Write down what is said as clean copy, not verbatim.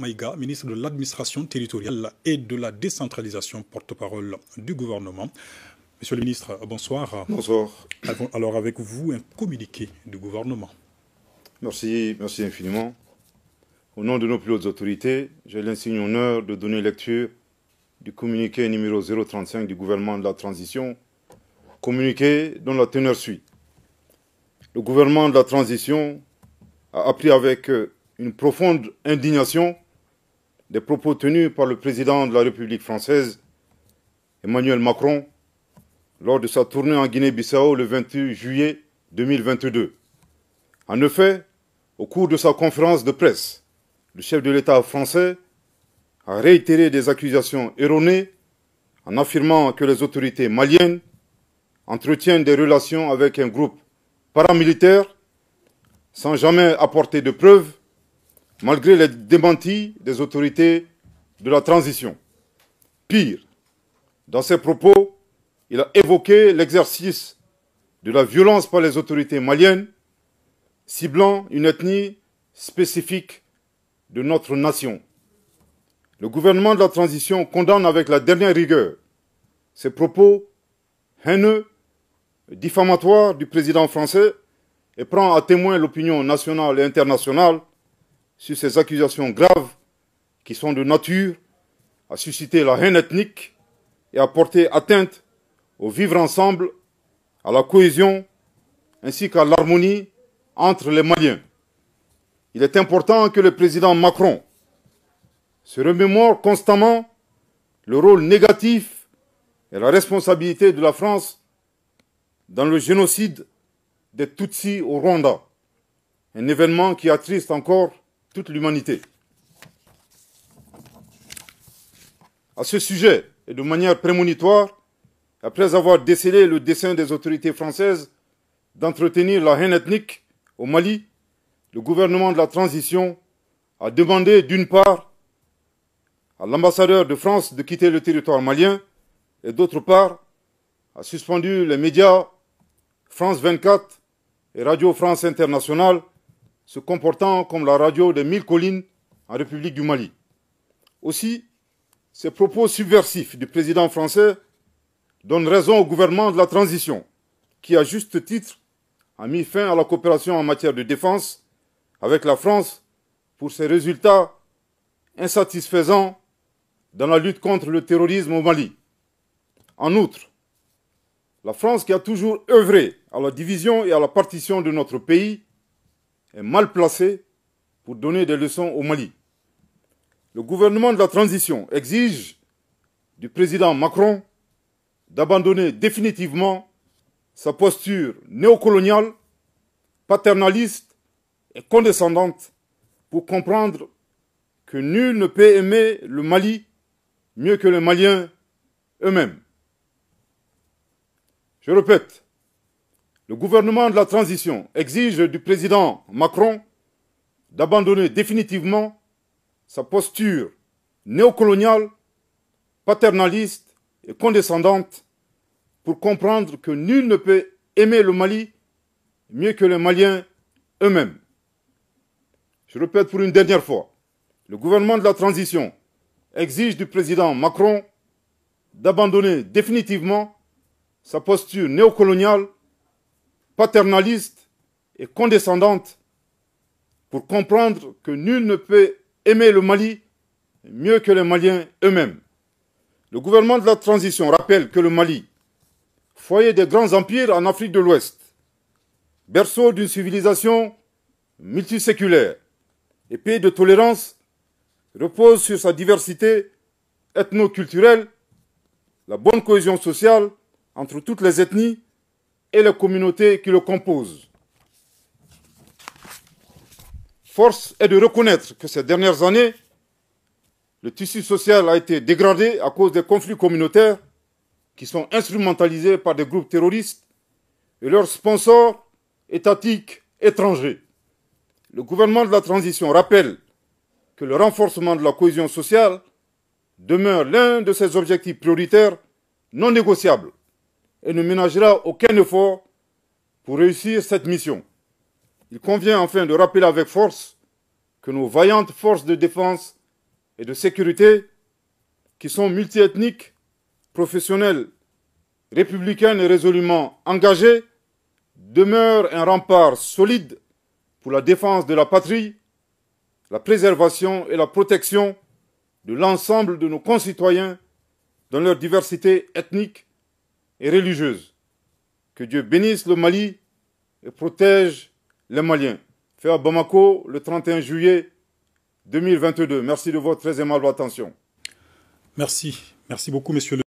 Maïga, ministre de l'Administration territoriale et de la décentralisation, porte-parole du gouvernement. Monsieur le ministre, bonsoir. Bonsoir. Alors avec vous, un communiqué du gouvernement. Merci infiniment. Au nom de nos plus hautes autorités, j'ai l'insigne honneur de donner lecture du communiqué numéro 035 du gouvernement de la transition, communiqué dont la teneur suit. Le gouvernement de la transition a appris avec une profonde indignation des propos tenus par le président de la République française, Emmanuel Macron, lors de sa tournée en Guinée-Bissau le 28 juillet 2022. En effet, au cours de sa conférence de presse, le chef de l'État français a réitéré des accusations erronées en affirmant que les autorités maliennes entretiennent des relations avec un groupe paramilitaire sans jamais apporter de preuves, malgré les démentis des autorités de la transition. Pire, dans ses propos, il a évoqué l'exercice de la violence par les autorités maliennes, ciblant une ethnie spécifique de notre nation. Le gouvernement de la transition condamne avec la dernière rigueur ces propos haineux, diffamatoires du président français et prend à témoin l'opinion nationale et internationale sur ces accusations graves qui sont de nature à susciter la haine ethnique et à porter atteinte au vivre ensemble, à la cohésion ainsi qu'à l'harmonie entre les Maliens. Il est important que le président Macron se remémore constamment le rôle négatif et la responsabilité de la France dans le génocide des Tutsis au Rwanda, un événement qui attriste encore toute l'humanité. À ce sujet, et de manière prémonitoire, après avoir décelé le dessein des autorités françaises d'entretenir la haine ethnique au Mali, le gouvernement de la transition a demandé d'une part à l'ambassadeur de France de quitter le territoire malien et d'autre part a suspendu les médias France 24 et Radio France Internationale se comportant comme la radio des 1000 collines en République du Mali. Aussi, ces propos subversifs du président français donnent raison au gouvernement de la transition qui, à juste titre, a mis fin à la coopération en matière de défense avec la France pour ses résultats insatisfaisants dans la lutte contre le terrorisme au Mali. En outre, la France, qui a toujours œuvré à la division et à la partition de notre pays, est mal placée pour donner des leçons au Mali. Le gouvernement de la transition exige du président Macron d'abandonner définitivement sa posture néocoloniale, paternaliste et condescendante pour comprendre que nul ne peut aimer le Mali mieux que les Maliens eux-mêmes. Je répète, le gouvernement de la transition exige du président Macron d'abandonner définitivement sa posture néocoloniale, paternaliste et condescendante pour comprendre que nul ne peut aimer le Mali mieux que les Maliens eux-mêmes. Je répète pour une dernière fois, le gouvernement de la transition exige du président Macron d'abandonner définitivement sa posture néocoloniale, paternaliste et condescendante pour comprendre que nul ne peut aimer le Mali mieux que les Maliens eux-mêmes. Le gouvernement de la transition rappelle que le Mali, foyer des grands empires en Afrique de l'Ouest, berceau d'une civilisation multiséculaire et pays de tolérance, repose sur sa diversité ethno-culturelle, la bonne cohésion sociale entre toutes les ethnies et les communautés qui le composent. Force est de reconnaître que ces dernières années, le tissu social a été dégradé à cause des conflits communautaires qui sont instrumentalisés par des groupes terroristes et leurs sponsors étatiques étrangers. Le gouvernement de la transition rappelle que le renforcement de la cohésion sociale demeure l'un de ses objectifs prioritaires non négociables et ne ménagera aucun effort pour réussir cette mission. Il convient enfin de rappeler avec force que nos vaillantes forces de défense et de sécurité qui sont multiethniques, professionnelles, républicaines et résolument engagées, demeurent un rempart solide pour la défense de la patrie, la préservation et la protection de l'ensemble de nos concitoyens dans leur diversité ethnique et religieuse. Que Dieu bénisse le Mali et protège les Maliens. Fait à Bamako le 31 juillet 2022. Merci de votre très aimable attention. Merci beaucoup, monsieur le